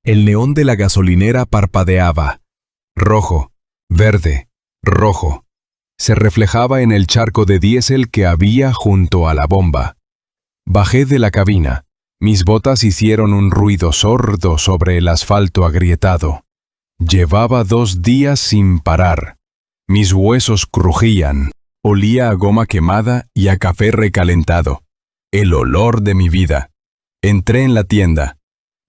El neón de la gasolinera parpadeaba. Rojo, verde, rojo. Se reflejaba en el charco de diésel que había junto a la bomba. Bajé de la cabina. Mis botas hicieron un ruido sordo sobre el asfalto agrietado. Llevaba 2 días sin parar. Mis huesos crujían. Olía a goma quemada y a café recalentado. El olor de mi vida. Entré en la tienda.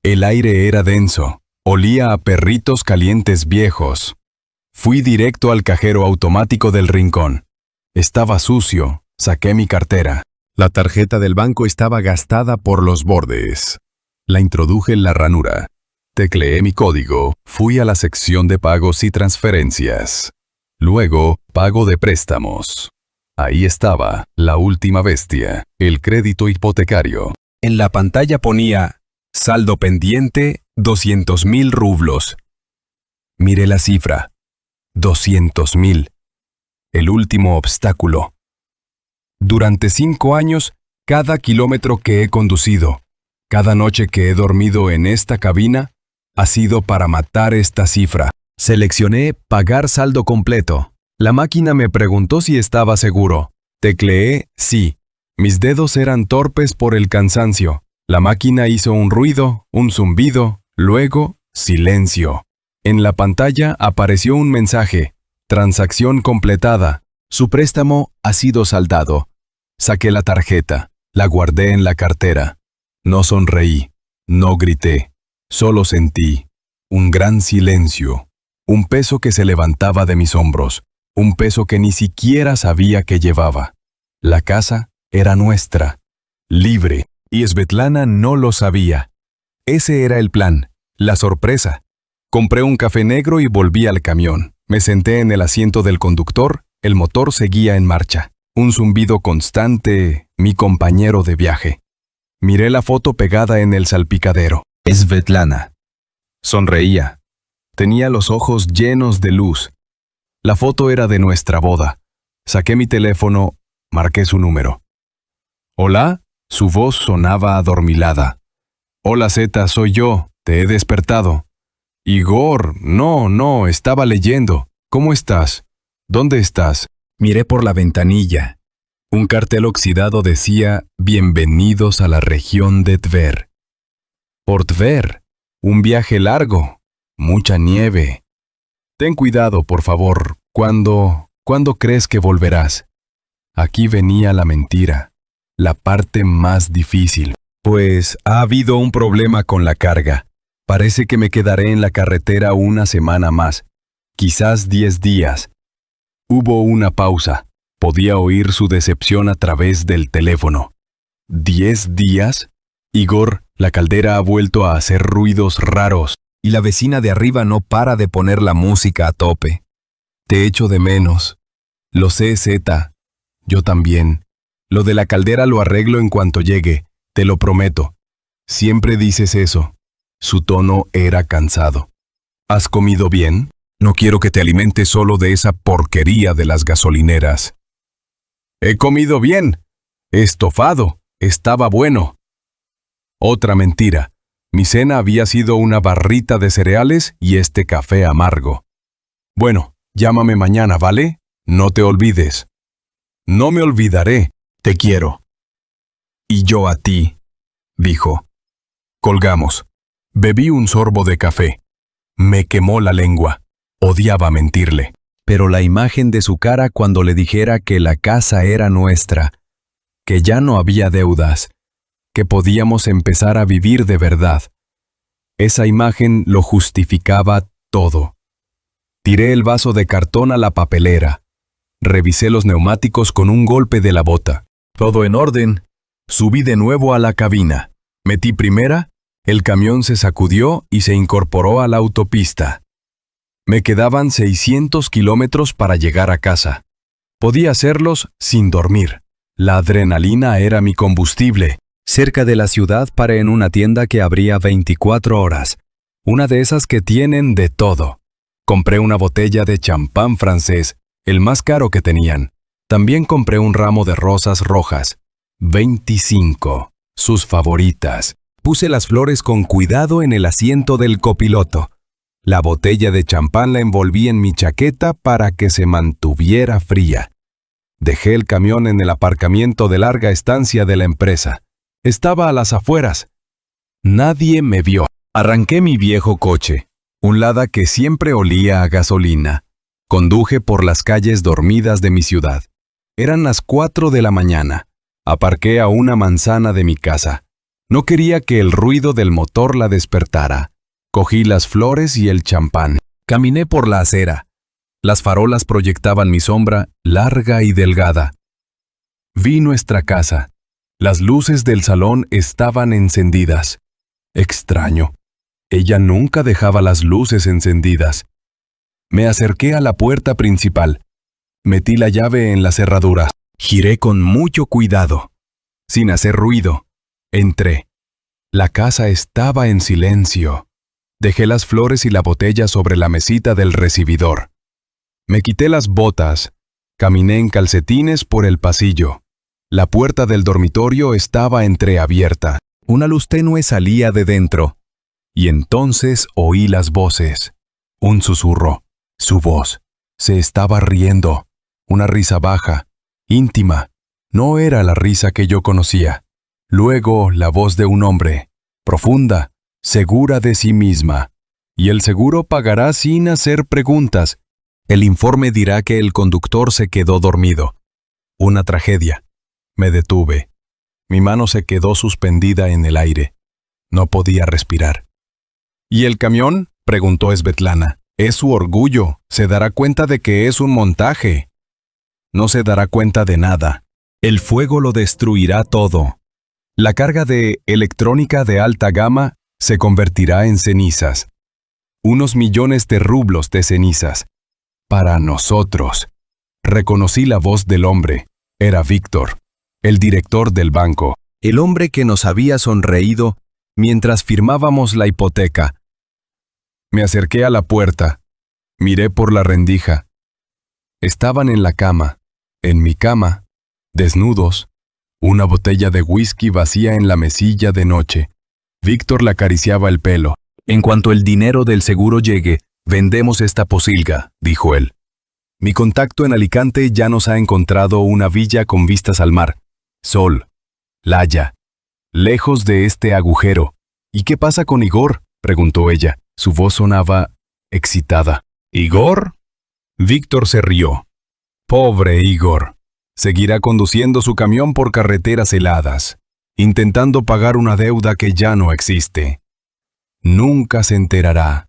El aire era denso. Olía a perritos calientes viejos. Fui directo al cajero automático del rincón. Estaba sucio. Saqué mi cartera. La tarjeta del banco estaba gastada por los bordes. La introduje en la ranura. Tecleé mi código. Fui a la sección de pagos y transferencias. Luego, pago de préstamos. Ahí estaba, la última bestia, el crédito hipotecario. En la pantalla ponía, saldo pendiente, 200.000 rublos. Miré la cifra, 200.000. El último obstáculo. Durante 5 años, cada kilómetro que he conducido, cada noche que he dormido en esta cabina, ha sido para matar esta cifra. Seleccioné pagar saldo completo. La máquina me preguntó si estaba seguro. Tecleé sí. Mis dedos eran torpes por el cansancio. La máquina hizo un ruido, un zumbido, luego silencio. En la pantalla apareció un mensaje. Transacción completada. Su préstamo ha sido saldado. Saqué la tarjeta. La guardé en la cartera. No sonreí. No grité. Solo sentí un gran silencio. Un peso que se levantaba de mis hombros. Un peso que ni siquiera sabía que llevaba. La casa era nuestra. Libre. Y Svetlana no lo sabía. Ese era el plan. La sorpresa. Compré un café negro y volví al camión. Me senté en el asiento del conductor. El motor seguía en marcha. Un zumbido constante, mi compañero de viaje. Miré la foto pegada en el salpicadero. Svetlana. Sonreía. Tenía los ojos llenos de luz. La foto era de nuestra boda. Saqué mi teléfono, marqué su número. ¿Hola? Su voz sonaba adormilada. Hola Zeta, soy yo, te he despertado. Igor, no, estaba leyendo. ¿Cómo estás? ¿Dónde estás? Miré por la ventanilla. Un cartel oxidado decía, bienvenidos a la región de Tver. Por Tver, un viaje largo, mucha nieve. Ten cuidado, por favor. ¿Cuándo crees que volverás? Aquí venía la mentira, la parte más difícil. Pues ha habido un problema con la carga. Parece que me quedaré en la carretera una semana más, quizás 10 días. Hubo una pausa. Podía oír su decepción a través del teléfono. ¿10 días? Igor, la caldera ha vuelto a hacer ruidos raros y la vecina de arriba no para de poner la música a tope. Te echo de menos. Lo sé, Zeta. Yo también. Lo de la caldera lo arreglo en cuanto llegue, te lo prometo. Siempre dices eso. Su tono era cansado. ¿Has comido bien? No quiero que te alimentes solo de esa porquería de las gasolineras. He comido bien. Estofado. Estaba bueno. Otra mentira. Mi cena había sido una barrita de cereales y este café amargo. Bueno, llámame mañana, ¿vale? No te olvides. No me olvidaré. Te quiero. Y yo a ti, dijo. Colgamos. Bebí un sorbo de café. Me quemó la lengua. Odiaba mentirle. Pero la imagen de su cara cuando le dijera que la casa era nuestra, que ya no había deudas, que podíamos empezar a vivir de verdad. Esa imagen lo justificaba todo. Tiré el vaso de cartón a la papelera. Revisé los neumáticos con un golpe de la bota. Todo en orden. Subí de nuevo a la cabina. Metí primera, el camión se sacudió y se incorporó a la autopista. Me quedaban 600 kilómetros para llegar a casa. Podía hacerlos sin dormir. La adrenalina era mi combustible. Cerca de la ciudad paré en una tienda que abría 24 horas. Una de esas que tienen de todo. Compré una botella de champán francés, el más caro que tenían. También compré un ramo de rosas rojas. 25, sus favoritas. Puse las flores con cuidado en el asiento del copiloto. La botella de champán la envolví en mi chaqueta para que se mantuviera fría. Dejé el camión en el aparcamiento de larga estancia de la empresa. Estaba a las afueras. Nadie me vio. Arranqué mi viejo coche, un Lada que siempre olía a gasolina. Conduje por las calles dormidas de mi ciudad. Eran las 4 de la mañana. Aparqué a una manzana de mi casa. No quería que el ruido del motor la despertara. Cogí las flores y el champán. Caminé por la acera. Las farolas proyectaban mi sombra, larga y delgada. Vi nuestra casa. Las luces del salón estaban encendidas. Extraño. Ella nunca dejaba las luces encendidas. Me acerqué a la puerta principal. Metí la llave en la cerradura. Giré con mucho cuidado. Sin hacer ruido. Entré. La casa estaba en silencio. Dejé las flores y la botella sobre la mesita del recibidor. Me quité las botas. Caminé en calcetines por el pasillo. La puerta del dormitorio estaba entreabierta. Una luz tenue salía de dentro. Y entonces oí las voces. Un susurro. Su voz. Se estaba riendo. Una risa baja, íntima. No era la risa que yo conocía. Luego la voz de un hombre. Profunda, segura de sí misma. Y el seguro pagará sin hacer preguntas. El informe dirá que el conductor se quedó dormido. Una tragedia. Me detuve. Mi mano se quedó suspendida en el aire. No podía respirar. ¿Y el camión?, preguntó Svetlana. Es su orgullo. Se dará cuenta de que es un montaje. No se dará cuenta de nada. El fuego lo destruirá todo. La carga de electrónica de alta gama se convertirá en cenizas. Unos millones de rublos de cenizas. Para nosotros. Reconocí la voz del hombre. Era Víctor, el director del banco. El hombre que nos había sonreído mientras firmábamos la hipoteca. Me acerqué a la puerta. Miré por la rendija. Estaban en la cama, en mi cama, desnudos, una botella de whisky vacía en la mesilla de noche. Víctor le acariciaba el pelo. En cuanto el dinero del seguro llegue, vendemos esta posilga, dijo él. Mi contacto en Alicante ya nos ha encontrado una villa con vistas al mar. Sol, playa, lejos de este agujero. ¿Y qué pasa con Igor?, preguntó ella. Su voz sonaba excitada. ¿Igor? Víctor se rió. Pobre Igor. Seguirá conduciendo su camión por carreteras heladas, intentando pagar una deuda que ya no existe. Nunca se enterará.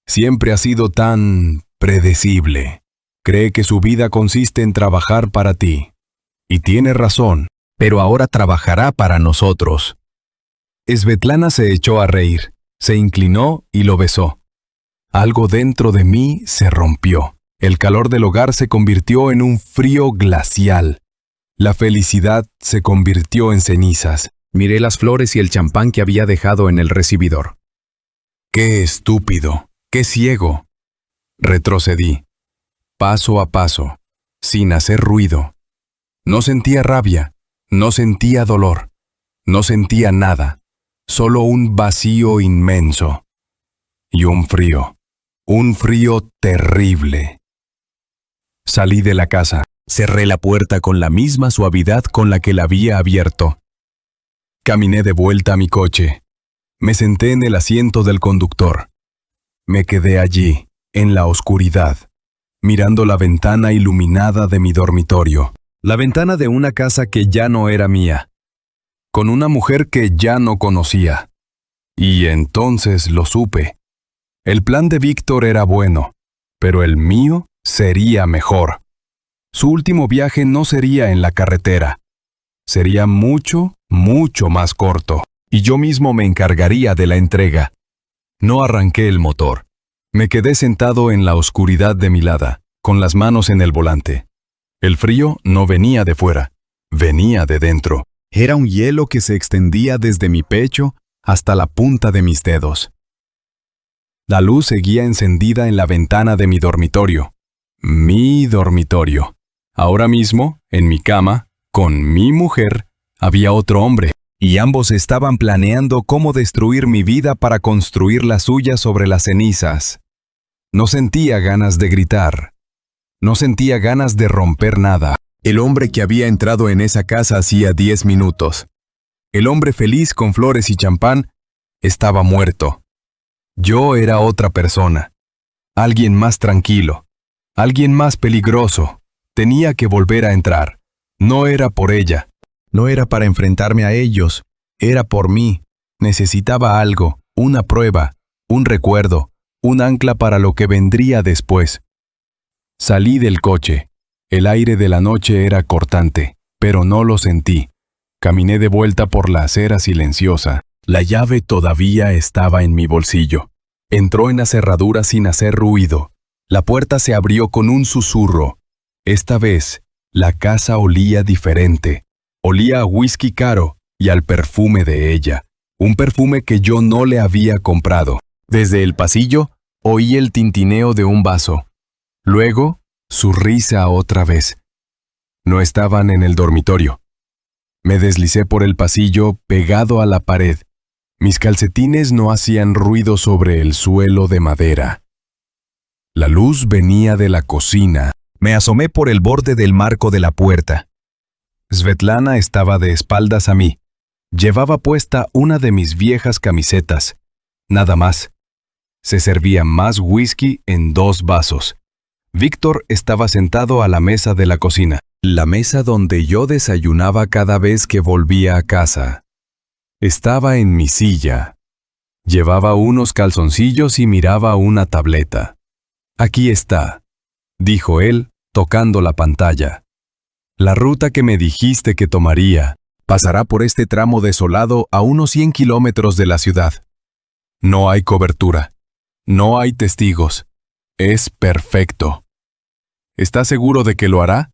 Siempre ha sido tan predecible. Cree que su vida consiste en trabajar para ti. Y tiene razón, pero ahora trabajará para nosotros. Svetlana se echó a reír, se inclinó y lo besó. Algo dentro de mí se rompió. El calor del hogar se convirtió en un frío glacial. La felicidad se convirtió en cenizas. Miré las flores y el champán que había dejado en el recibidor. ¡Qué estúpido! ¡Qué ciego! Retrocedí, paso a paso, sin hacer ruido. No sentía rabia, no sentía dolor, no sentía nada, solo un vacío inmenso. Y un frío terrible. Salí de la casa, cerré la puerta con la misma suavidad con la que la había abierto. Caminé de vuelta a mi coche. Me senté en el asiento del conductor. Me quedé allí, en la oscuridad, mirando la ventana iluminada de mi dormitorio. La ventana de una casa que ya no era mía, con una mujer que ya no conocía. Y entonces lo supe. El plan de Víctor era bueno, pero el mío sería mejor. Su último viaje no sería en la carretera. Sería mucho, mucho más corto, y yo mismo me encargaría de la entrega. No arranqué el motor. Me quedé sentado en la oscuridad de mi Lada, con las manos en el volante. El frío no venía de fuera, venía de dentro. Era un hielo que se extendía desde mi pecho hasta la punta de mis dedos. La luz seguía encendida en la ventana de mi dormitorio. Mi dormitorio. Ahora mismo, en mi cama, con mi mujer, había otro hombre. y ambos estaban planeando cómo destruir mi vida para construir la suya sobre las cenizas. No sentía ganas de gritar. No sentía ganas de romper nada. El hombre que había entrado en esa casa hacía 10 minutos. El hombre feliz con flores y champán estaba muerto. Yo era otra persona. Alguien más tranquilo. Alguien más peligroso. Tenía que volver a entrar. No era por ella. No era para enfrentarme a ellos. Era por mí. Necesitaba algo, una prueba, un recuerdo, un ancla para lo que vendría después. Salí del coche. El aire de la noche era cortante, pero no lo sentí. Caminé de vuelta por la acera silenciosa. La llave todavía estaba en mi bolsillo. Entró en la cerradura sin hacer ruido. La puerta se abrió con un susurro. Esta vez, la casa olía diferente. Olía a whisky caro y al perfume de ella. Un perfume que yo no le había comprado. Desde el pasillo, oí el tintineo de un vaso. Luego, su risa otra vez. No estaban en el dormitorio. Me deslicé por el pasillo pegado a la pared. Mis calcetines no hacían ruido sobre el suelo de madera. La luz venía de la cocina. Me asomé por el borde del marco de la puerta. Svetlana estaba de espaldas a mí. Llevaba puesta una de mis viejas camisetas. Nada más. Se servía más whisky en 2 vasos. Víctor estaba sentado a la mesa de la cocina, la mesa donde yo desayunaba cada vez que volvía a casa. Estaba en mi silla. Llevaba unos calzoncillos y miraba una tableta. Aquí está, dijo él, tocando la pantalla. La ruta que me dijiste que tomaría pasará por este tramo desolado a unos 100 kilómetros de la ciudad. No hay cobertura. No hay testigos. Es perfecto. ¿Estás seguro de que lo hará?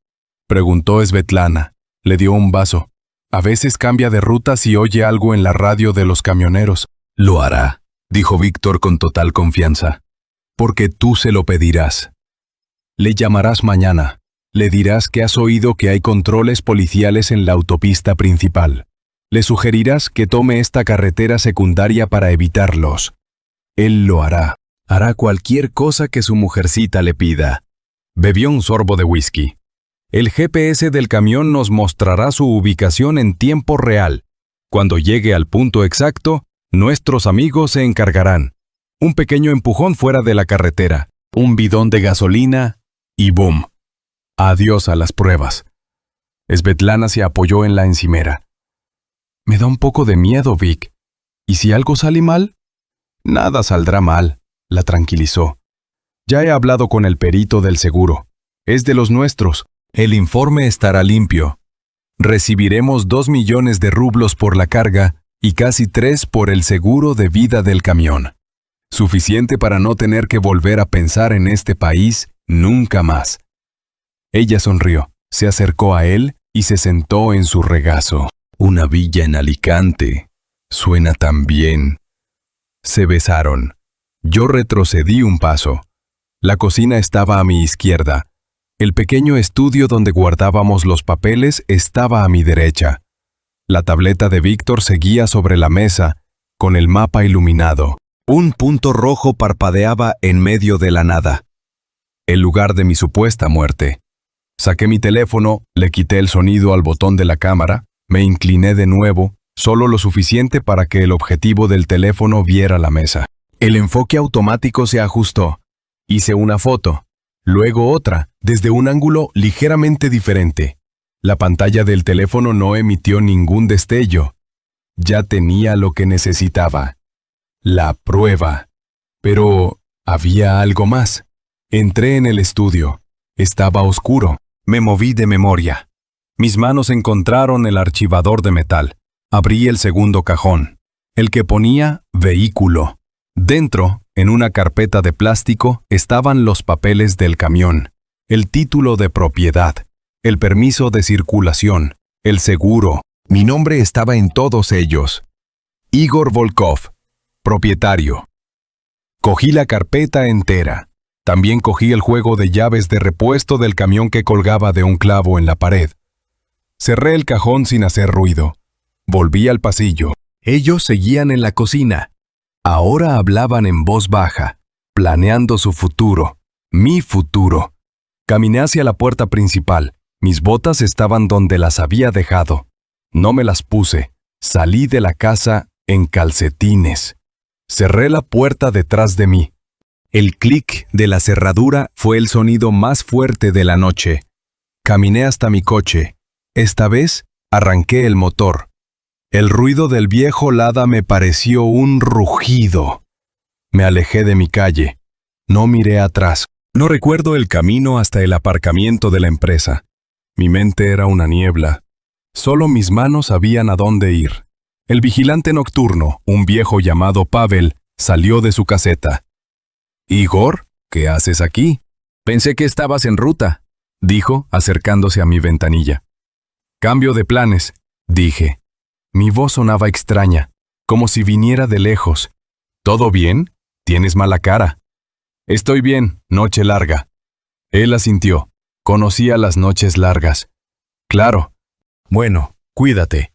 Preguntó Svetlana. Le dio un vaso. A veces cambia de ruta si oye algo en la radio de los camioneros. Lo hará, dijo Víctor con total confianza. Porque tú se lo pedirás. Le llamarás mañana. Le dirás que has oído que hay controles policiales en la autopista principal. Le sugerirás que tome esta carretera secundaria para evitarlos. Él lo hará. Hará cualquier cosa que su mujercita le pida. Bebió un sorbo de whisky. El GPS del camión nos mostrará su ubicación en tiempo real. Cuando llegue al punto exacto, nuestros amigos se encargarán. Un pequeño empujón fuera de la carretera, un bidón de gasolina y ¡boom! Adiós a las pruebas. Svetlana se apoyó en la encimera. Me da un poco de miedo, Vic. ¿Y si algo sale mal? Nada saldrá mal, la tranquilizó. Ya he hablado con el perito del seguro. Es de los nuestros. El informe estará limpio. Recibiremos 2 millones de rublos por la carga y casi 3 por el seguro de vida del camión. Suficiente para no tener que volver a pensar en este país nunca más. Ella sonrió, se acercó a él y se sentó en su regazo. Una villa en Alicante. Suena tan bien. Se besaron. Yo retrocedí un paso. La cocina estaba a mi izquierda. El pequeño estudio donde guardábamos los papeles estaba a mi derecha. La tableta de Víctor seguía sobre la mesa, con el mapa iluminado. Un punto rojo parpadeaba en medio de la nada. El lugar de mi supuesta muerte. Saqué mi teléfono, le quité el sonido al botón de la cámara, me incliné de nuevo, solo lo suficiente para que el objetivo del teléfono viera la mesa. El enfoque automático se ajustó. Hice una foto. Luego otra, desde un ángulo ligeramente diferente. La pantalla del teléfono no emitió ningún destello. Ya tenía lo que necesitaba. La prueba. Pero había algo más. Entré en el estudio. Estaba oscuro. Me moví de memoria. Mis manos encontraron el archivador de metal. Abrí el segundo cajón. El que ponía vehículo. Dentro, en una carpeta de plástico, estaban los papeles del camión, el título de propiedad, el permiso de circulación, el seguro. Mi nombre estaba en todos ellos. Igor Volkov, propietario. Cogí la carpeta entera. También cogí el juego de llaves de repuesto del camión que colgaba de un clavo en la pared. Cerré el cajón sin hacer ruido. Volví al pasillo. Ellos seguían en la cocina. Ahora hablaban en voz baja, planeando su futuro, mi futuro. Caminé hacia la puerta principal. Mis botas estaban donde las había dejado. No me las puse. Salí de la casa en calcetines. Cerré la puerta detrás de mí. El clic de la cerradura fue el sonido más fuerte de la noche. Caminé hasta mi coche. Esta vez arranqué el motor. El ruido del viejo Lada me pareció un rugido. Me alejé de mi calle. No miré atrás. No recuerdo el camino hasta el aparcamiento de la empresa. Mi mente era una niebla. Solo mis manos sabían a dónde ir. El vigilante nocturno, un viejo llamado Pavel, salió de su caseta. «Igor, ¿qué haces aquí?» «Pensé que estabas en ruta», dijo, acercándose a mi ventanilla. «Cambio de planes», dije. Mi voz sonaba extraña, como si viniera de lejos. «¿Todo bien? Tienes mala cara». «Estoy bien, noche larga». Él asintió. Conocía las noches largas. «Claro». «Bueno, cuídate».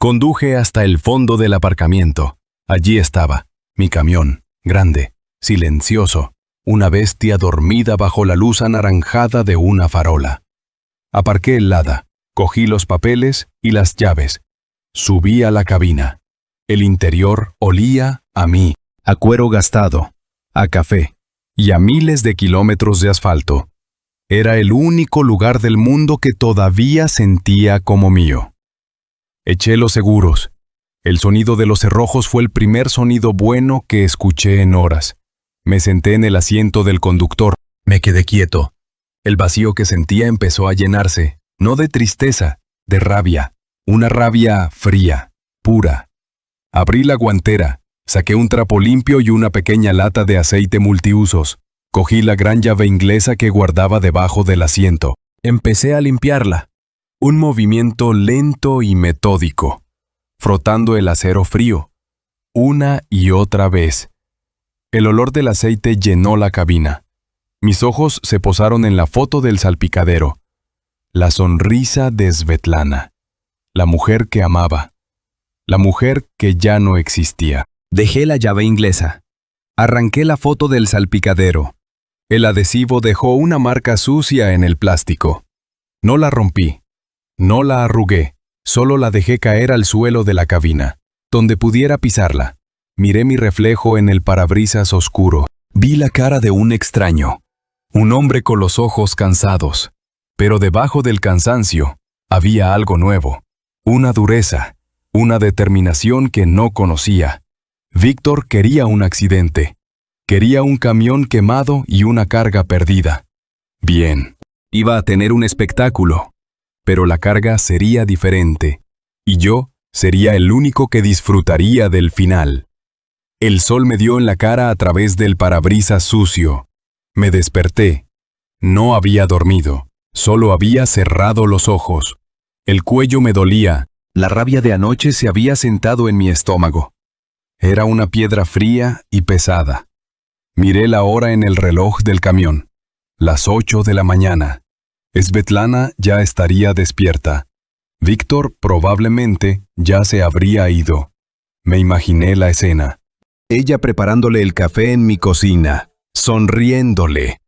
Conduje hasta el fondo del aparcamiento. Allí estaba, mi camión, grande, silencioso, una bestia dormida bajo la luz anaranjada de una farola. Aparqué el Lada, cogí los papeles y las llaves. Subí a la cabina. El interior olía a mí, a cuero gastado, a café y a miles de kilómetros de asfalto. Era el único lugar del mundo que todavía sentía como mío. Eché los seguros. El sonido de los cerrojos fue el primer sonido bueno que escuché en horas. Me senté en el asiento del conductor. Me quedé quieto. El vacío que sentía empezó a llenarse, no de tristeza, de rabia. Una rabia fría, pura. Abrí la guantera, saqué un trapo limpio y una pequeña lata de aceite multiusos. Cogí la gran llave inglesa que guardaba debajo del asiento. Empecé a limpiarla. Un movimiento lento y metódico, frotando el acero frío, una y otra vez. El olor del aceite llenó la cabina. Mis ojos se posaron en la foto del salpicadero. La sonrisa de Svetlana. La mujer que amaba. La mujer que ya no existía. Dejé la llave inglesa. Arranqué la foto del salpicadero. El adhesivo dejó una marca sucia en el plástico. No la rompí. No la arrugué. Solo la dejé caer al suelo de la cabina, donde pudiera pisarla. Miré mi reflejo en el parabrisas oscuro. Vi la cara de un extraño. Un hombre con los ojos cansados. Pero debajo del cansancio había algo nuevo. Una dureza, una determinación que no conocía. Víctor quería un accidente. Quería un camión quemado y una carga perdida. Bien, iba a tener un espectáculo, pero la carga sería diferente, y yo sería el único que disfrutaría del final. El sol me dio en la cara a través del parabrisas sucio. Me desperté. No había dormido, solo había cerrado los ojos. El cuello me dolía. La rabia de anoche se había sentado en mi estómago. Era una piedra fría y pesada. Miré la hora en el reloj del camión. Las 8 de la mañana. Svetlana ya estaría despierta. Víctor probablemente ya se habría ido. Me imaginé la escena. Ella preparándole el café en mi cocina, sonriéndole.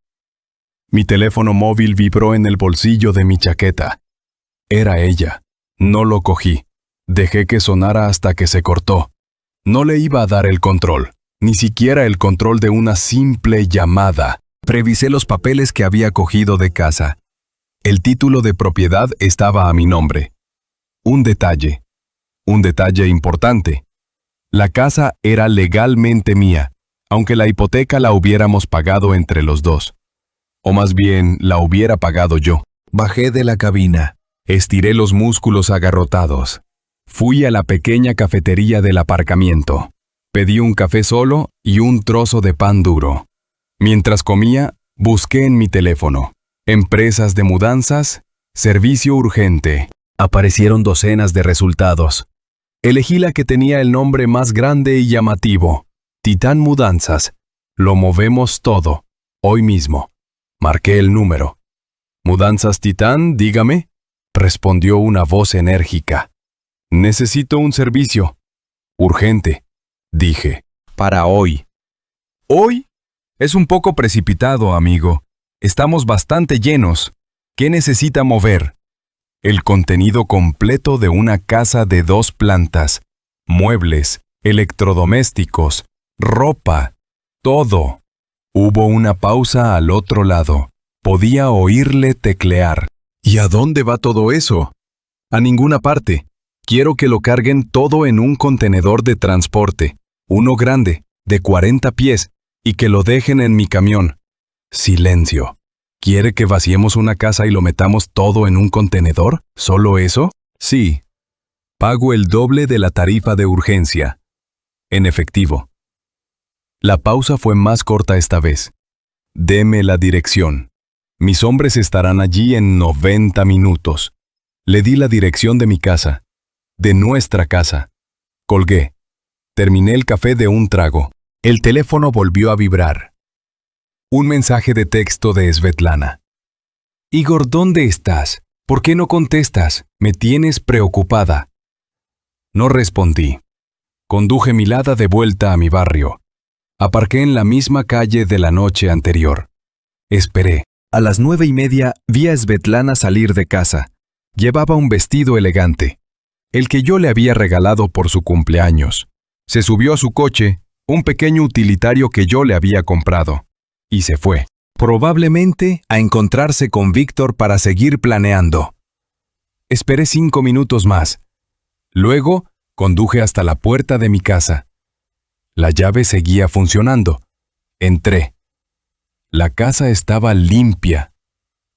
Mi teléfono móvil vibró en el bolsillo de mi chaqueta. Era ella. No lo cogí. Dejé que sonara hasta que se cortó. No le iba a dar el control, ni siquiera el control de una simple llamada. Revisé los papeles que había cogido de casa. El título de propiedad estaba a mi nombre. Un detalle importante. La casa era legalmente mía, aunque la hipoteca la hubiéramos pagado entre los dos. O más bien, la hubiera pagado yo. Bajé de la cabina. Estiré los músculos agarrotados. Fui a la pequeña cafetería del aparcamiento. Pedí un café solo y un trozo de pan duro. Mientras comía, busqué en mi teléfono. Empresas de mudanzas, servicio urgente. Aparecieron docenas de resultados. Elegí la que tenía el nombre más grande y llamativo. Titán Mudanzas. Lo movemos todo. Hoy mismo. Marqué el número. «Mudanzas Titán, dígame», respondió una voz enérgica. Necesito un servicio. Urgente, dije. Para hoy. ¿Hoy? Es un poco precipitado, amigo. Estamos bastante llenos. ¿Qué necesita mover? El contenido completo de una casa de 2 plantas. Muebles, electrodomésticos, ropa, todo. Hubo una pausa al otro lado. Podía oírle teclear. ¿Y a dónde va todo eso? A ninguna parte. Quiero que lo carguen todo en un contenedor de transporte, uno grande, de 40 pies, y que lo dejen en mi camión. Silencio. ¿Quiere que vaciemos una casa y lo metamos todo en un contenedor? ¿Solo eso? Sí. Pago el doble de la tarifa de urgencia. En efectivo. La pausa fue más corta esta vez. Deme la dirección. Mis hombres estarán allí en 90 minutos. Le di la dirección de mi casa. De nuestra casa. Colgué. Terminé el café de un trago. El teléfono volvió a vibrar. Un mensaje de texto de Svetlana. Igor, ¿dónde estás? ¿Por qué no contestas? Me tienes preocupada. No respondí. Conduje mi Lada de vuelta a mi barrio. Aparqué en la misma calle de la noche anterior. Esperé. A las 9:30 vi a Svetlana salir de casa. Llevaba un vestido elegante, el que yo le había regalado por su cumpleaños. Se subió a su coche, un pequeño utilitario que yo le había comprado, y se fue, probablemente a encontrarse con Víctor para seguir planeando. Esperé 5 minutos más. Luego, conduje hasta la puerta de mi casa. La llave seguía funcionando. Entré. La casa estaba limpia,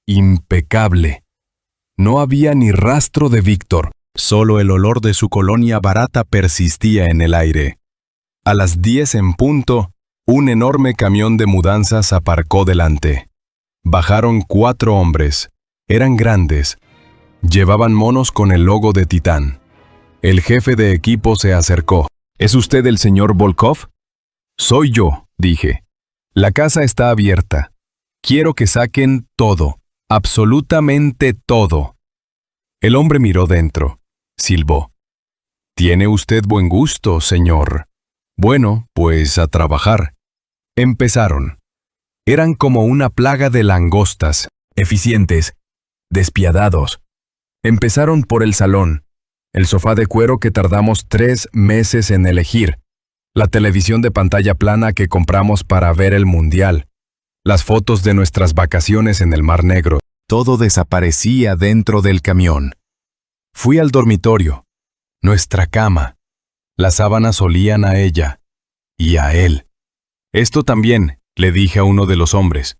impecable. No había ni rastro de Víctor. Solo el olor de su colonia barata persistía en el aire. A las 10 en punto, un enorme camión de mudanzas aparcó delante. Bajaron 4 hombres. Eran grandes. Llevaban monos con el logo de Titán. El jefe de equipo se acercó. ¿Es usted el señor Volkov? Soy yo, dije. La casa está abierta. Quiero que saquen todo, absolutamente todo. El hombre miró dentro. Silbó. Tiene usted buen gusto, señor. Bueno, pues a trabajar. Empezaron. Eran como una plaga de langostas, eficientes, despiadados. Empezaron por el salón, el sofá de cuero que tardamos 3 meses en elegir, la televisión de pantalla plana que compramos para ver el mundial, las fotos de nuestras vacaciones en el Mar Negro. Todo desaparecía dentro del camión. Fui al dormitorio, nuestra cama. Las sábanas olían a ella y a él. Esto también, le dije a uno de los hombres.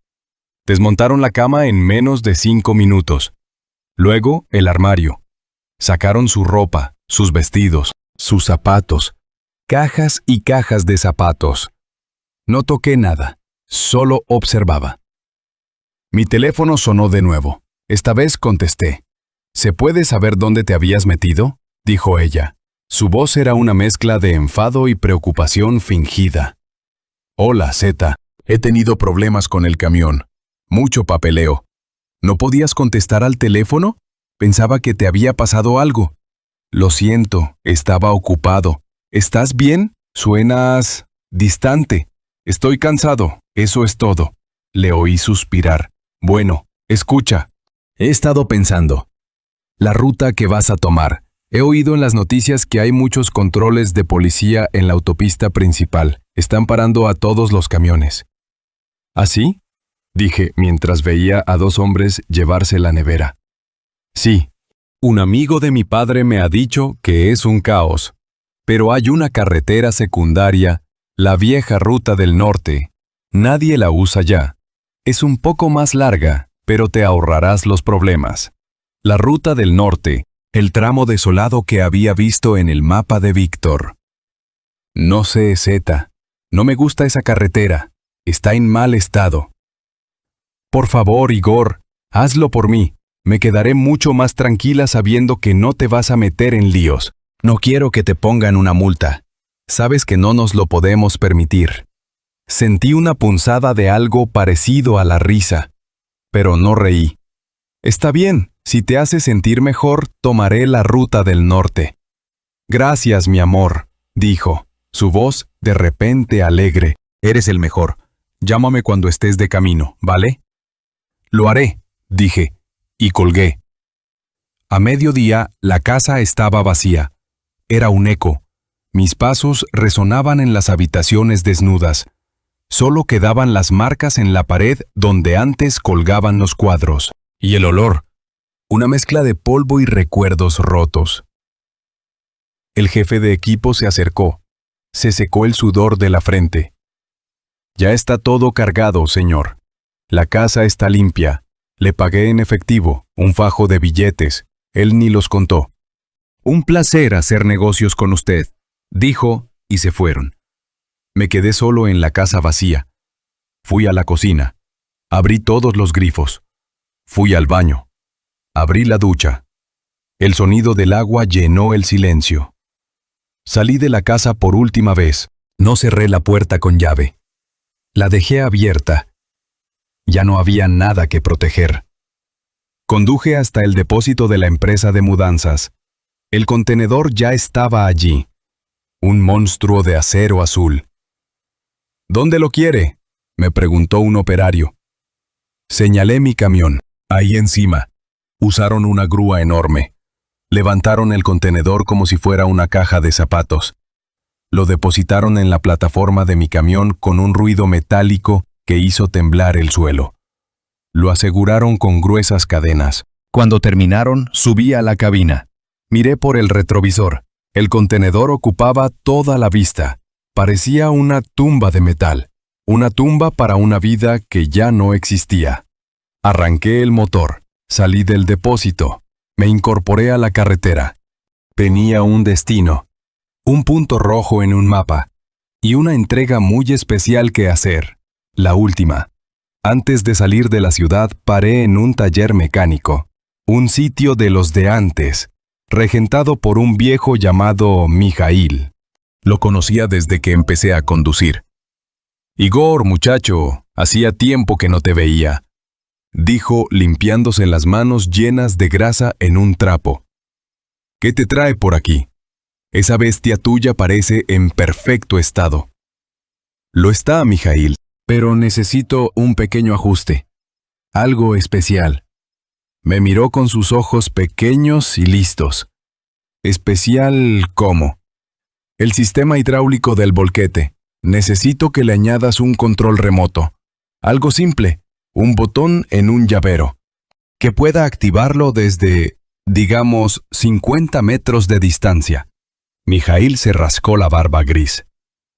Desmontaron la cama en menos de 5 minutos. Luego, el armario. Sacaron su ropa, sus vestidos, sus zapatos, cajas y cajas de zapatos. No toqué nada, solo observaba. Mi teléfono sonó de nuevo. Esta vez contesté. ¿Se puede saber dónde te habías metido?, dijo ella. Su voz era una mezcla de enfado y preocupación fingida. Hola, Zeta. He tenido problemas con el camión. Mucho papeleo. ¿No podías contestar al teléfono? Pensaba que te había pasado algo. Lo siento, estaba ocupado. ¿Estás bien? Suenas distante. Estoy cansado, eso es todo. Le oí suspirar. Bueno, escucha. He estado pensando. La ruta que vas a tomar. He oído en las noticias que hay muchos controles de policía en la autopista principal. Están parando a todos los camiones. ¿Así? Dije mientras veía a 2 hombres llevarse la nevera. Sí, un amigo de mi padre me ha dicho que es un caos, pero hay una carretera secundaria, la vieja ruta del norte. Nadie la usa ya. Es un poco más larga, pero te ahorrarás los problemas. La ruta del norte, el tramo desolado que había visto en el mapa de Víctor. No sé, Zeta. No me gusta esa carretera. Está en mal estado. Por favor, Igor, hazlo por mí. Me quedaré mucho más tranquila sabiendo que no te vas a meter en líos. No quiero que te pongan una multa. Sabes que no nos lo podemos permitir. Sentí una punzada de algo parecido a la risa, pero no reí. Está bien, si te hace sentir mejor, tomaré la ruta del norte. Gracias, mi amor, dijo, su voz de repente alegre. Eres el mejor. Llámame cuando estés de camino, ¿vale? Lo haré, dije, y colgué. A mediodía, la casa estaba vacía. Era un eco. Mis pasos resonaban en las habitaciones desnudas. Solo quedaban las marcas en la pared donde antes colgaban los cuadros. Y el olor. Una mezcla de polvo y recuerdos rotos. El jefe de equipo se acercó. Se secó el sudor de la frente. Ya está todo cargado, señor. La casa está limpia. Le pagué en efectivo, un fajo de billetes. Él ni los contó. Un placer hacer negocios con usted, dijo, y se fueron. Me quedé solo en la casa vacía. Fui a la cocina. Abrí todos los grifos. Fui al baño. Abrí la ducha. El sonido del agua llenó el silencio. Salí de la casa por última vez. No cerré la puerta con llave. La dejé abierta. Ya no había nada que proteger. Conduje hasta el depósito de la empresa de mudanzas. El contenedor ya estaba allí. Un monstruo de acero azul. ¿Dónde lo quiere?, me preguntó un operario. Señalé mi camión. Ahí encima. Usaron una grúa enorme. Levantaron el contenedor como si fuera una caja de zapatos. Lo depositaron en la plataforma de mi camión con un ruido metálico que hizo temblar el suelo. Lo aseguraron con gruesas cadenas. Cuando terminaron, subí a la cabina. Miré por el retrovisor. El contenedor ocupaba toda la vista. Parecía una tumba de metal. Una tumba para una vida que ya no existía. Arranqué el motor. Salí del depósito. Me incorporé a la carretera. Tenía un destino. Un punto rojo en un mapa. Y una entrega muy especial que hacer. La última. Antes de salir de la ciudad paré en un taller mecánico. Un sitio de los de antes. Regentado por un viejo llamado Mijail. Lo conocía desde que empecé a conducir. Igor, muchacho, hacía tiempo que no te veía, dijo limpiándose las manos llenas de grasa en un trapo. ¿Qué te trae por aquí? Esa bestia tuya parece en perfecto estado. Lo está, Mijail, pero necesito un pequeño ajuste. Algo especial. Me miró con sus ojos pequeños y listos. ¿Especial cómo? El sistema hidráulico del volquete. Necesito que le añadas un control remoto. Algo simple, un botón en un llavero. Que pueda activarlo desde, digamos, 50 metros de distancia. Mijail se rascó la barba gris.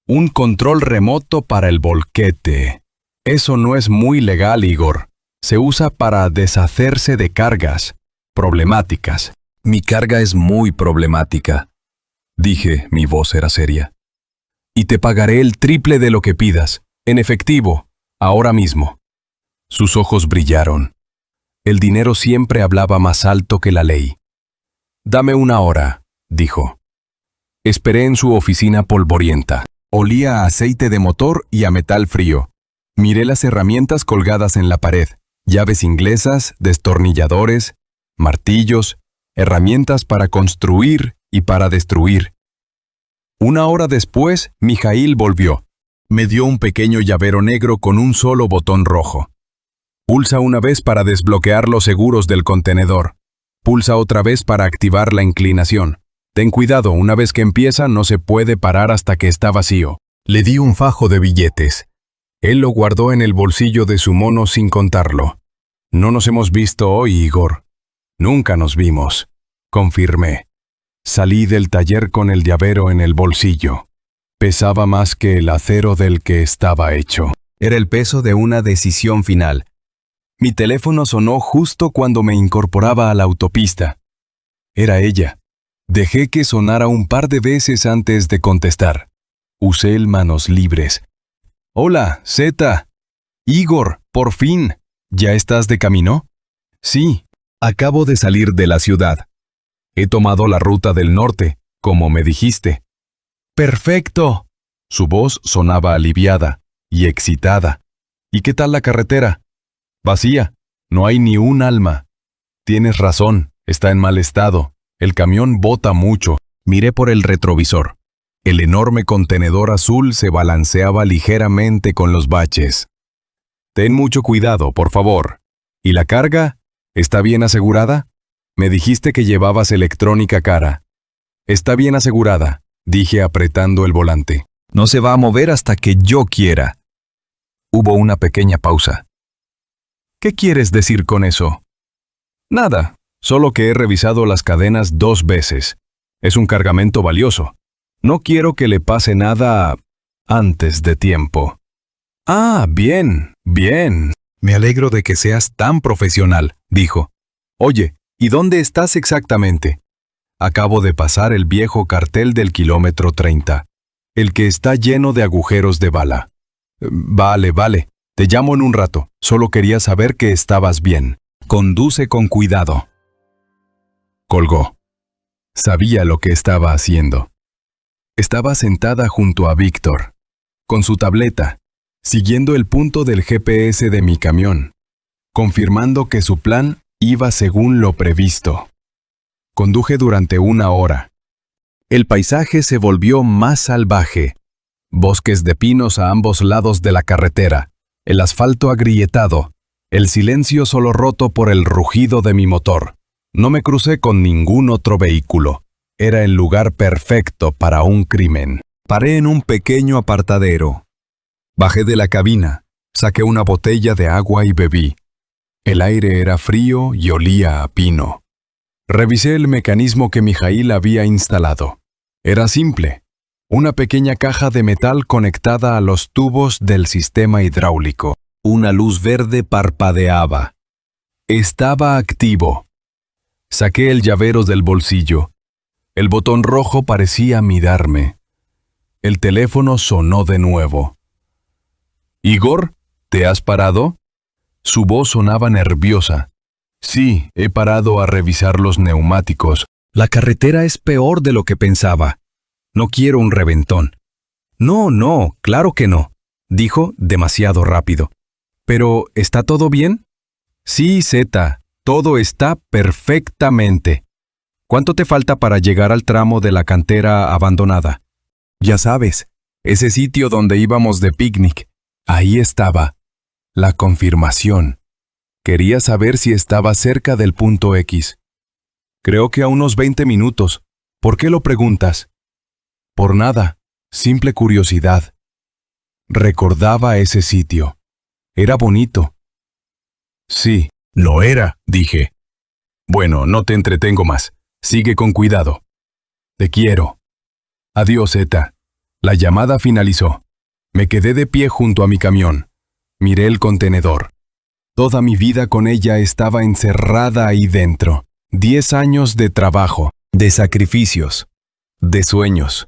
Un control remoto para el volquete. Eso no es muy legal, Igor. Se usa para deshacerse de cargas problemáticas. Mi carga es muy problemática, dije, mi voz era seria. Y te pagaré el triple de lo que pidas, en efectivo, ahora mismo. Sus ojos brillaron. El dinero siempre hablaba más alto que la ley. Dame una hora, dijo. Esperé en su oficina polvorienta. Olía a aceite de motor y a metal frío. Miré las herramientas colgadas en la pared. Llaves inglesas, destornilladores, martillos, herramientas para construir y para destruir. Una hora después, Mijail volvió. Me dio un pequeño llavero negro con un solo botón rojo. Pulsa una vez para desbloquear los seguros del contenedor. Pulsa otra vez para activar la inclinación. Ten cuidado, una vez que empieza no se puede parar hasta que está vacío. Le di un fajo de billetes. Él lo guardó en el bolsillo de su mono sin contarlo. No nos hemos visto hoy, Igor. Nunca nos vimos, confirmé. Salí del taller con el llavero en el bolsillo. Pesaba más que el acero del que estaba hecho. Era el peso de una decisión final. Mi teléfono sonó justo cuando me incorporaba a la autopista. Era ella. Dejé que sonara un par de veces antes de contestar. Usé el manos libres. Hola, Zeta. Igor, por fin. ¿Ya estás de camino? Sí, acabo de salir de la ciudad. He tomado la ruta del norte, como me dijiste. ¡Perfecto! Su voz sonaba aliviada y excitada. ¿Y qué tal la carretera? Vacía, no hay ni un alma. Tienes razón, está en mal estado. El camión bota mucho. Miré por el retrovisor. El enorme contenedor azul se balanceaba ligeramente con los baches. Ten mucho cuidado, por favor. ¿Y la carga? ¿Está bien asegurada? Me dijiste que llevabas electrónica cara. Está bien asegurada, dije apretando el volante. No se va a mover hasta que yo quiera. Hubo una pequeña pausa. ¿Qué quieres decir con eso? Nada, solo que he revisado las cadenas 2 veces. Es un cargamento valioso. No quiero que le pase nada antes de tiempo. Ah, bien, bien. Me alegro de que seas tan profesional, dijo. Oye, ¿y dónde estás exactamente? Acabo de pasar el viejo cartel del kilómetro 30, el que está lleno de agujeros de bala. Vale, te llamo en un rato. Solo quería saber que estabas bien. Conduce con cuidado. Colgó. Sabía lo que estaba haciendo. Estaba sentada junto a Víctor, con su tableta, siguiendo el punto del GPS de mi camión, confirmando que su plan iba según lo previsto. Conduje durante 1 hora. El paisaje se volvió más salvaje. Bosques de pinos a ambos lados de la carretera, el asfalto agrietado, el silencio solo roto por el rugido de mi motor. No me crucé con ningún otro vehículo. Era el lugar perfecto para un crimen. Paré en un pequeño apartadero. Bajé de la cabina, saqué una botella de agua y bebí. El aire era frío y olía a pino. Revisé el mecanismo que Mijaíl había instalado. Era simple. Una pequeña caja de metal conectada a los tubos del sistema hidráulico. Una luz verde parpadeaba. Estaba activo. Saqué el llavero del bolsillo. El botón rojo parecía mirarme. El teléfono sonó de nuevo. «Igor, ¿te has parado?» Su voz sonaba nerviosa. «Sí, he parado a revisar los neumáticos. La carretera es peor de lo que pensaba. No quiero un reventón». No, claro que no», dijo demasiado rápido. «¿Pero está todo bien?» «Sí, Zeta, todo está perfectamente». «¿Cuánto te falta para llegar al tramo de la cantera abandonada?» «Ya sabes, ese sitio donde íbamos de picnic. Ahí estaba. La confirmación. Quería saber si estaba cerca del punto X. Creo que a unos 20 minutos. ¿Por qué lo preguntas?» «Por nada. Simple curiosidad». Recordaba ese sitio. Era bonito. «Sí, lo era», dije. «Bueno, no te entretengo más. Sigue con cuidado. Te quiero». «Adiós, Zeta». La llamada finalizó. Me quedé de pie junto a mi camión. Miré el contenedor. Toda mi vida con ella estaba encerrada ahí dentro. 10 años de trabajo, de sacrificios, de sueños.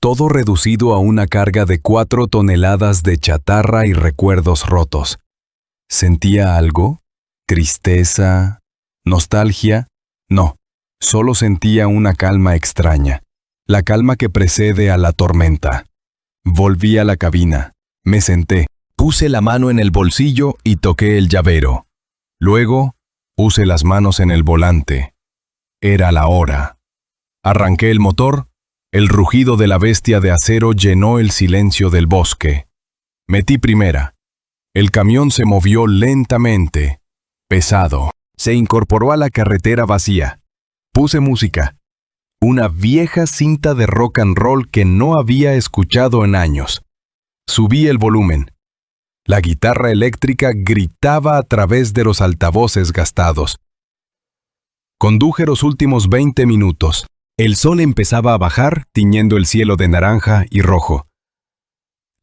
Todo reducido a una carga de 4 toneladas de chatarra y recuerdos rotos. ¿Sentía algo? ¿Tristeza? ¿Nostalgia? No. Solo sentía una calma extraña, la calma que precede a la tormenta. Volví a la cabina, me senté, puse la mano en el bolsillo y toqué el llavero. Luego, puse las manos en el volante. Era la hora. Arranqué el motor, el rugido de la bestia de acero llenó el silencio del bosque. Metí primera. El camión se movió lentamente, pesado. Se incorporó a la carretera vacía. Puse música, una vieja cinta de rock and roll que no había escuchado en años. Subí el volumen. La guitarra eléctrica gritaba a través de los altavoces gastados. Conduje los últimos 20 minutos. El sol empezaba a bajar, tiñendo el cielo de naranja y rojo.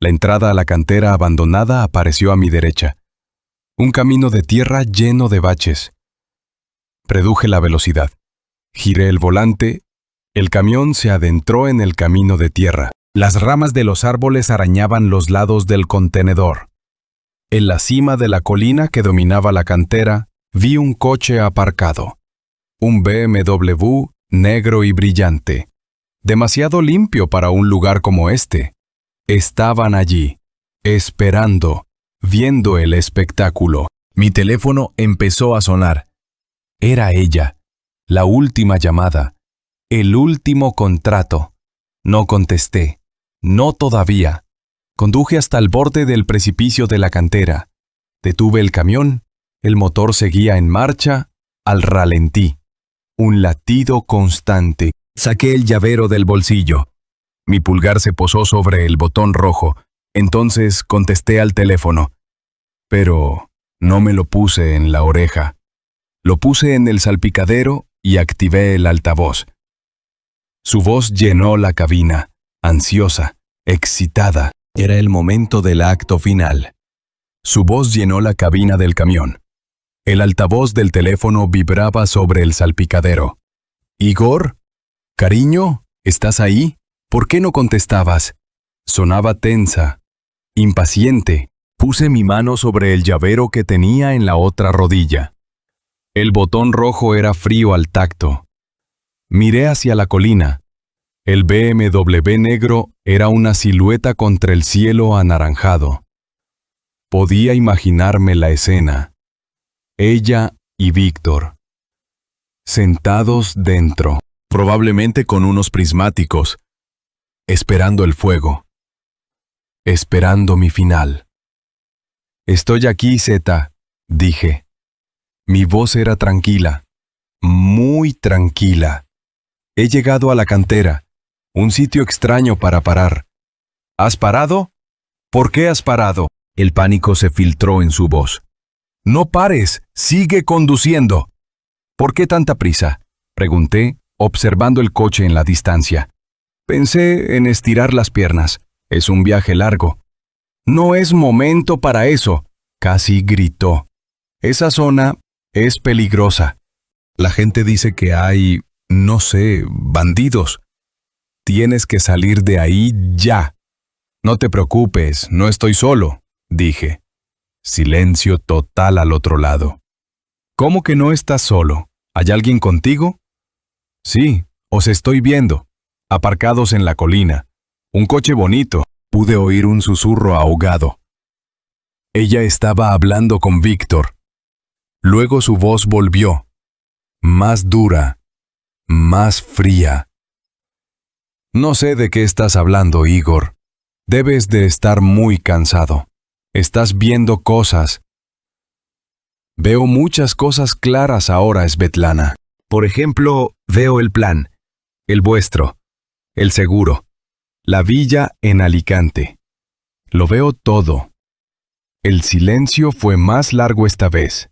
La entrada a la cantera abandonada apareció a mi derecha. Un camino de tierra lleno de baches. Reduje la velocidad. Giré el volante. El camión se adentró en el camino de tierra. Las ramas de los árboles arañaban los lados del contenedor. En la cima de la colina que dominaba la cantera, vi un coche aparcado. Un BMW negro y brillante. Demasiado limpio para un lugar como este. Estaban allí, esperando, viendo el espectáculo. Mi teléfono empezó a sonar. Era ella. La última llamada. El último contrato. No contesté. No todavía. Conduje hasta el borde del precipicio de la cantera. Detuve el camión. El motor seguía en marcha, al ralentí. Un latido constante. Saqué el llavero del bolsillo. Mi pulgar se posó sobre el botón rojo. Entonces contesté al teléfono. Pero no me lo puse en la oreja. Lo puse en el salpicadero y activé el altavoz. Su voz llenó la cabina, ansiosa, excitada. Era el momento del acto final. Su voz llenó la cabina del camión. El altavoz del teléfono vibraba sobre el salpicadero. «Igor, cariño, ¿estás ahí? ¿Por qué no contestabas?» Sonaba tensa, impaciente. Puse mi mano sobre el llavero que tenía en la otra rodilla. El botón rojo era frío al tacto. Miré hacia la colina. El BMW negro era una silueta contra el cielo anaranjado. Podía imaginarme la escena. Ella y Víctor, sentados dentro, probablemente con unos prismáticos, esperando el fuego, esperando mi final. «Estoy aquí, Zeta», dije. Mi voz era tranquila, muy tranquila. «He llegado a la cantera, un sitio extraño para parar». «¿Has parado? ¿Por qué has parado?» El pánico se filtró en su voz. «No pares, sigue conduciendo». «¿Por qué tanta prisa?», pregunté, observando el coche en la distancia. Pensé en estirar las piernas. Es un viaje largo. «No es momento para eso», casi gritó. «Esa zona es peligrosa. La gente dice que hay, no sé, bandidos. Tienes que salir de ahí ya». «No te preocupes, no estoy solo», dije. Silencio total al otro lado. «¿Cómo que no estás solo? ¿Hay alguien contigo?» «Sí, os estoy viendo, aparcados en la colina. Un coche bonito». Pude oír un susurro ahogado. Ella estaba hablando con Víctor. Luego su voz volvió, más dura, más fría. «No sé de qué estás hablando, Igor. Debes de estar muy cansado. Estás viendo cosas». «Veo muchas cosas claras ahora, Svetlana. Por ejemplo, veo el plan, el vuestro, el seguro, la villa en Alicante. Lo veo todo». El silencio fue más largo esta vez.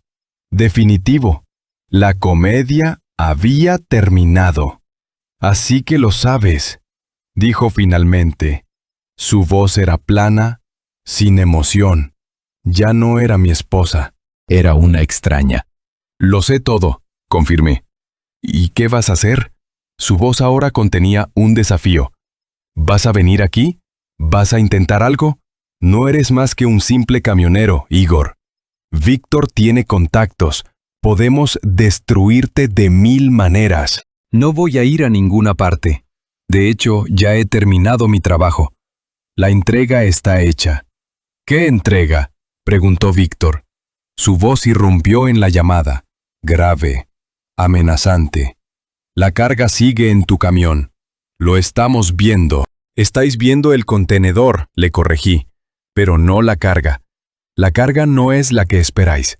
Definitivo. La comedia había terminado. «Así que lo sabes», dijo finalmente. Su voz era plana, sin emoción. Ya no era mi esposa. Era una extraña. «Lo sé todo», confirmé. «¿Y qué vas a hacer?» Su voz ahora contenía un desafío. «¿Vas a venir aquí? ¿Vas a intentar algo? No eres más que un simple camionero, Igor. Víctor tiene contactos. Podemos destruirte de 1000 maneras». «No voy a ir a ninguna parte. De hecho, ya he terminado mi trabajo. La entrega está hecha». «¿Qué entrega?», preguntó Víctor. Su voz irrumpió en la llamada, grave, amenazante. «La carga sigue en tu camión. Lo estamos viendo». «Estáis viendo el contenedor», le corregí, «pero no la carga. La carga no es la que esperáis».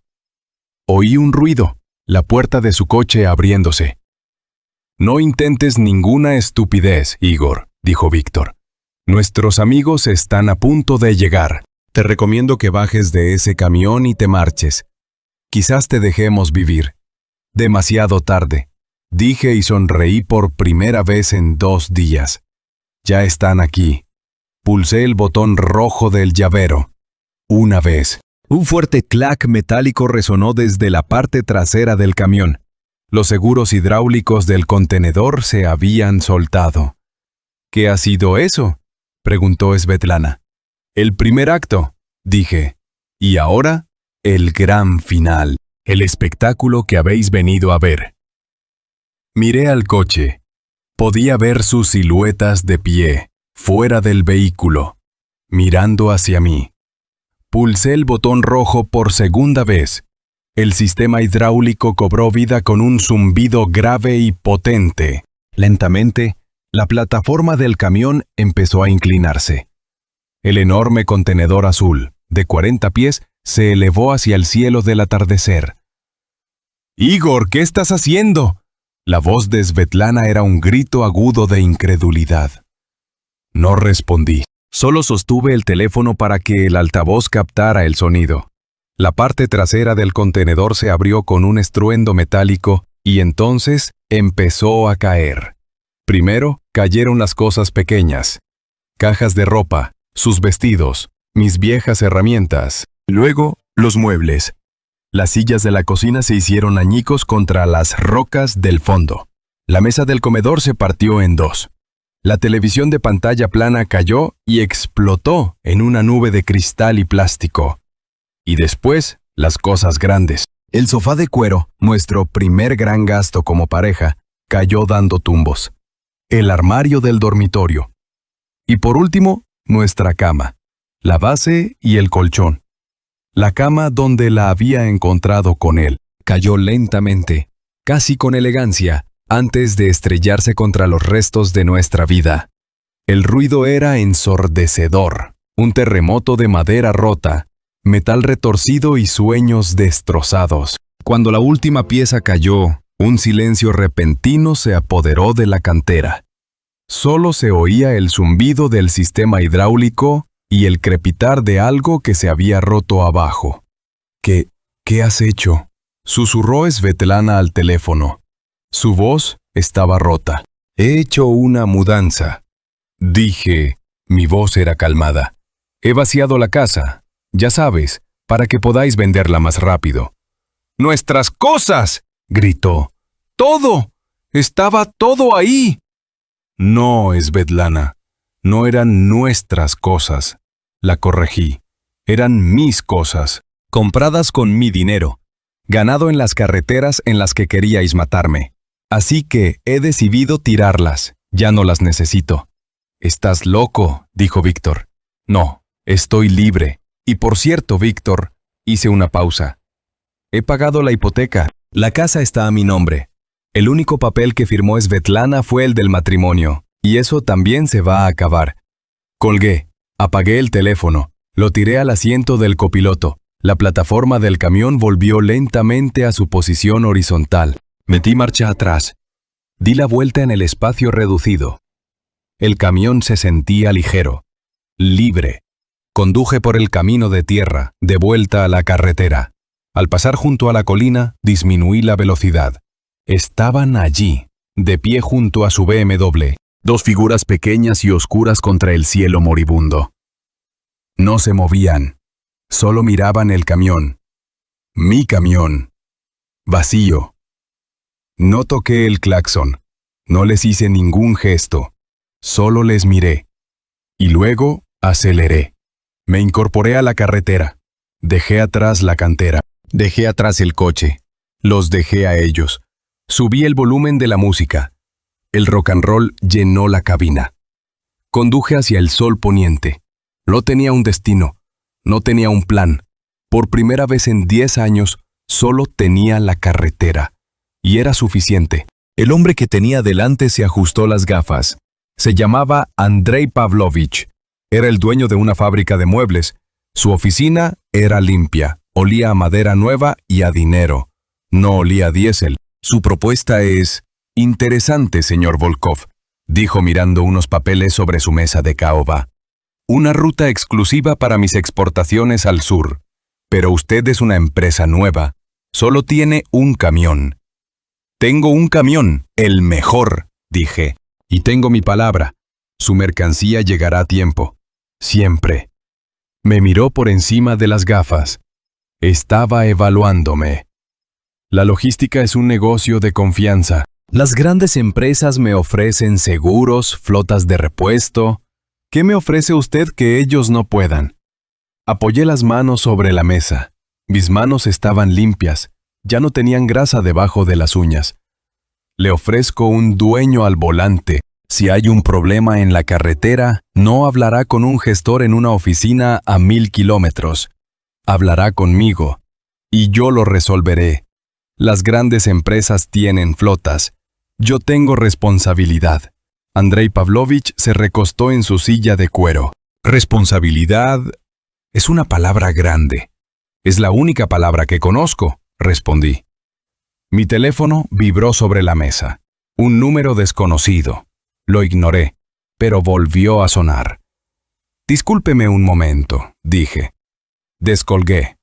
Oí un ruido, la puerta de su coche abriéndose. «No intentes ninguna estupidez, Igor», dijo Víctor. «Nuestros amigos están a punto de llegar. Te recomiendo que bajes de ese camión y te marches. Quizás te dejemos vivir». «Demasiado tarde», dije y sonreí por primera vez en 2 días. «Ya están aquí». Pulsé el botón rojo del llavero. Una vez. Un fuerte clac metálico resonó desde la parte trasera del camión. Los seguros hidráulicos del contenedor se habían soltado. «¿Qué ha sido eso?», preguntó Svetlana. «El primer acto», dije. «Y ahora, el gran final, el espectáculo que habéis venido a ver». Miré al coche. Podía ver sus siluetas de pie, fuera del vehículo, mirando hacia mí. Pulsé el botón rojo por segunda vez. El sistema hidráulico cobró vida con un zumbido grave y potente. Lentamente, la plataforma del camión empezó a inclinarse. El enorme contenedor azul, de 40 pies, se elevó hacia el cielo del atardecer. «Igor, ¿qué estás haciendo?». La voz de Svetlana era un grito agudo de incredulidad. No respondí. Solo sostuve el teléfono para que el altavoz captara el sonido. La parte trasera del contenedor se abrió con un estruendo metálico y entonces empezó a caer. Primero cayeron las cosas pequeñas, cajas de ropa, sus vestidos, mis viejas herramientas. Luego, los muebles. Las sillas de la cocina se hicieron añicos contra las rocas del fondo. La mesa del comedor se partió en dos. La televisión de pantalla plana cayó y explotó en una nube de cristal y plástico. Y después, las cosas grandes. El sofá de cuero, nuestro primer gran gasto como pareja, cayó dando tumbos. El armario del dormitorio. Y por último, nuestra cama, la base y el colchón. La cama donde la había encontrado con él cayó lentamente, casi con elegancia, antes de estrellarse contra los restos de nuestra vida. El ruido era ensordecedor, un terremoto de madera rota, metal retorcido y sueños destrozados. Cuando la última pieza cayó, un silencio repentino se apoderó de la cantera. Solo se oía el zumbido del sistema hidráulico y el crepitar de algo que se había roto abajo. ¿Qué has hecho?, susurró Svetlana al teléfono. Su voz estaba rota. He hecho una mudanza. Dije, mi voz era calmada. He vaciado la casa, ya sabes, para que podáis venderla más rápido. ¡Nuestras cosas!, gritó. ¡Todo! ¡Estaba todo ahí! No, Svetlana, no eran nuestras cosas. La corregí. Eran mis cosas, compradas con mi dinero, ganado en las carreteras en las que queríais matarme. Así que he decidido tirarlas. Ya no las necesito. «Estás loco», dijo Víctor. «No, estoy libre. Y por cierto, Víctor», hice una pausa. «He pagado la hipoteca. La casa está a mi nombre. El único papel que firmó Svetlana fue el del matrimonio, y eso también se va a acabar». Colgué. Apagué el teléfono, lo tiré al asiento del copiloto. La plataforma del camión volvió lentamente a su posición horizontal. Metí marcha atrás. Di la vuelta en el espacio reducido. El camión se sentía ligero, libre. Conduje por el camino de tierra, de vuelta a la carretera. Al pasar junto a la colina, disminuí la velocidad. Estaban allí, de pie junto a su BMW. Dos figuras pequeñas y oscuras contra el cielo moribundo. No se movían, solo miraban el camión. Mi camión. Vacío. No toqué el claxon, no les hice ningún gesto, solo les miré. Y luego aceleré. Me incorporé a la carretera. Dejé atrás la cantera. Dejé atrás el coche. Los dejé a ellos. Subí el volumen de la música. El rock and roll llenó la cabina. Conduje hacia el sol poniente. No tenía un destino, no tenía un plan. Por primera vez en 10 años, solo tenía la carretera. Y era suficiente. El hombre que tenía delante se ajustó las gafas. Se llamaba Andrei Pavlovich. Era el dueño de una fábrica de muebles. Su oficina era limpia, olía a madera nueva y a dinero. No olía a diésel. Su propuesta es... «Interesante, señor Volkov», dijo mirando unos papeles sobre su mesa de caoba. «Una ruta exclusiva para mis exportaciones al sur. Pero usted es una empresa nueva. Solo tiene un camión». «Tengo un camión, el mejor», dije. «Y tengo mi palabra. Su mercancía llegará a tiempo. Siempre». Me miró por encima de las gafas. Estaba evaluándome. La logística es un negocio de confianza. Las grandes empresas me ofrecen seguros, flotas de repuesto. ¿Qué me ofrece usted que ellos no puedan? Apoyé las manos sobre la mesa. Mis manos estaban limpias, ya no tenían grasa debajo de las uñas. Le ofrezco un dueño al volante. Si hay un problema en la carretera, no hablará con un gestor en una oficina a 1000 kilómetros. Hablará conmigo, y yo lo resolveré. Las grandes empresas tienen flotas. Yo tengo responsabilidad. Andrei Pavlovich se recostó en su silla de cuero. Responsabilidad es una palabra grande. Es la única palabra que conozco, respondí. Mi teléfono vibró sobre la mesa. Un número desconocido. Lo ignoré, pero volvió a sonar. Discúlpeme un momento, dije. Descolgué.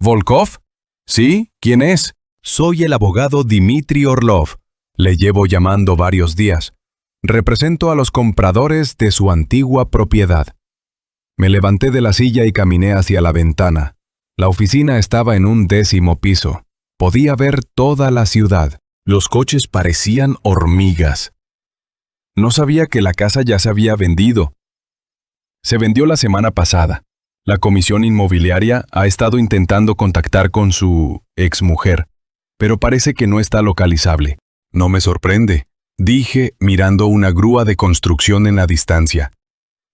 ¿Volkov? ¿Sí? ¿Quién es? Soy el abogado Dmitri Orlov. Le llevo llamando varios días. Represento a los compradores de su antigua propiedad. Me levanté de la silla y caminé hacia la ventana. La oficina estaba en un 10º piso. Podía ver toda la ciudad. Los coches parecían hormigas. No sabía que la casa ya se había vendido. Se vendió la semana pasada. La comisión inmobiliaria ha estado intentando contactar con su exmujer, pero parece que no está localizable. No me sorprende, dije mirando una grúa de construcción en la distancia.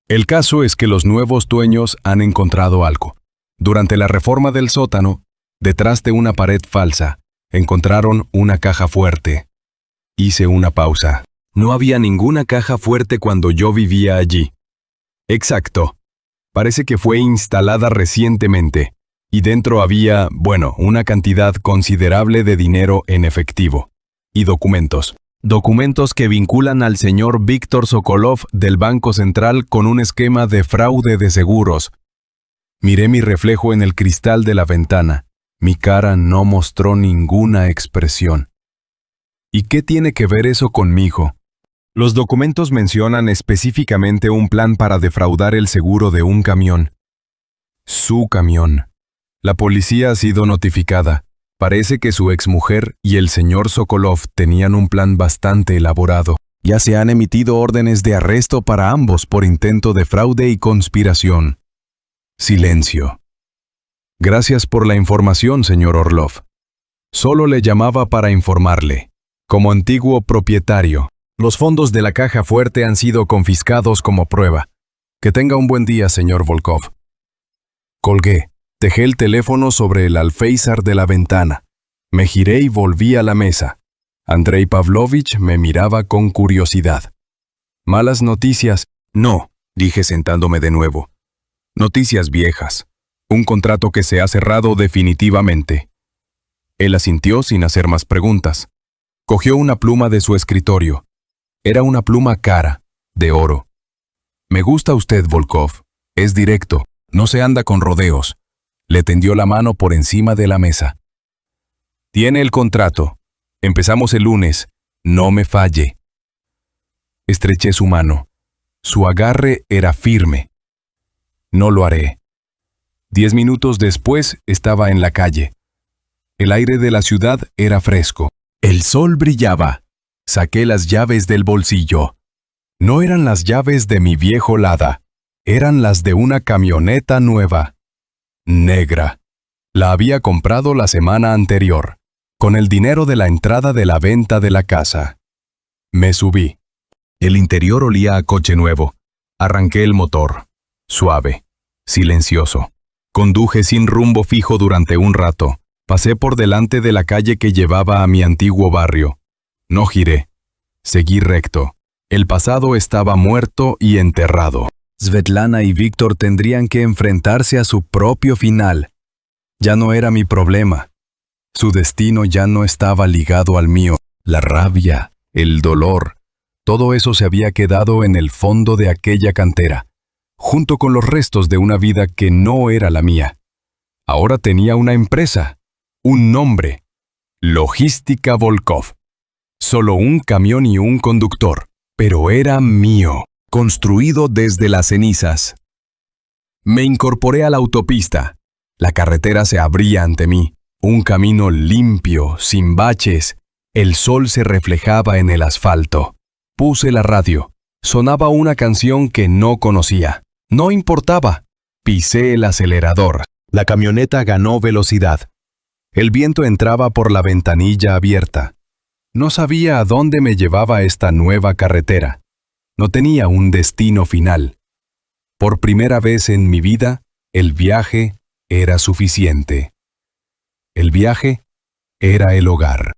El caso es que los nuevos dueños han encontrado algo. Durante la reforma del sótano, detrás de una pared falsa, encontraron una caja fuerte. Hice una pausa. No había ninguna caja fuerte cuando yo vivía allí. Exacto. Parece que fue instalada recientemente, y dentro había, una cantidad considerable de dinero en efectivo. Y documentos. Documentos que vinculan al señor Víctor Sokolov del Banco Central con un esquema de fraude de seguros. Miré mi reflejo en el cristal de la ventana. Mi cara no mostró ninguna expresión. ¿Y qué tiene que ver eso conmigo? Los documentos mencionan específicamente un plan para defraudar el seguro de un camión. Su camión. La policía ha sido notificada. Parece que su exmujer y el señor Sokolov tenían un plan bastante elaborado. Ya se han emitido órdenes de arresto para ambos por intento de fraude y conspiración. Silencio. Gracias por la información, señor Orlov. Solo le llamaba para informarle. Como antiguo propietario, los fondos de la caja fuerte han sido confiscados como prueba. Que tenga un buen día, señor Volkov. Colgué. Dejé el teléfono sobre el alféizar de la ventana. Me giré y volví a la mesa. Andrei Pavlovich me miraba con curiosidad. ¿Malas noticias? No, dije sentándome de nuevo. Noticias viejas. Un contrato que se ha cerrado definitivamente. Él asintió sin hacer más preguntas. Cogió una pluma de su escritorio. Era una pluma cara, de oro. Me gusta usted, Volkov. Es directo, no se anda con rodeos. Le tendió la mano por encima de la mesa. Tiene el contrato. Empezamos el lunes. No me falle. Estreché su mano. Su agarre era firme. No lo haré. 10 minutos después estaba en la calle. El aire de la ciudad era fresco. El sol brillaba. Saqué las llaves del bolsillo. No eran las llaves de mi viejo Lada. Eran las de una camioneta nueva. Negra. La había comprado la semana anterior, con el dinero de la entrada de la venta de la casa. Me subí. El interior olía a coche nuevo. Arranqué el motor. Suave. Silencioso. Conduje sin rumbo fijo durante un rato. Pasé por delante de la calle que llevaba a mi antiguo barrio. No giré. Seguí recto. El pasado estaba muerto y enterrado. Svetlana y Víctor tendrían que enfrentarse a su propio final. Ya no era mi problema. Su destino ya no estaba ligado al mío. La rabia, el dolor, todo eso se había quedado en el fondo de aquella cantera, junto con los restos de una vida que no era la mía. Ahora tenía una empresa, un nombre, Logística Volkov. Solo un camión y un conductor, pero era mío, construido desde las cenizas. Me incorporé a la autopista. La carretera se abría ante mí, un camino limpio, sin baches. El sol se reflejaba en el asfalto. Puse la radio. Sonaba una canción que no conocía. No importaba. Pisé el acelerador. La camioneta ganó velocidad. El viento entraba por la ventanilla abierta. No sabía a dónde me llevaba esta nueva carretera. No tenía un destino final. Por primera vez en mi vida, el viaje era suficiente. El viaje era el hogar.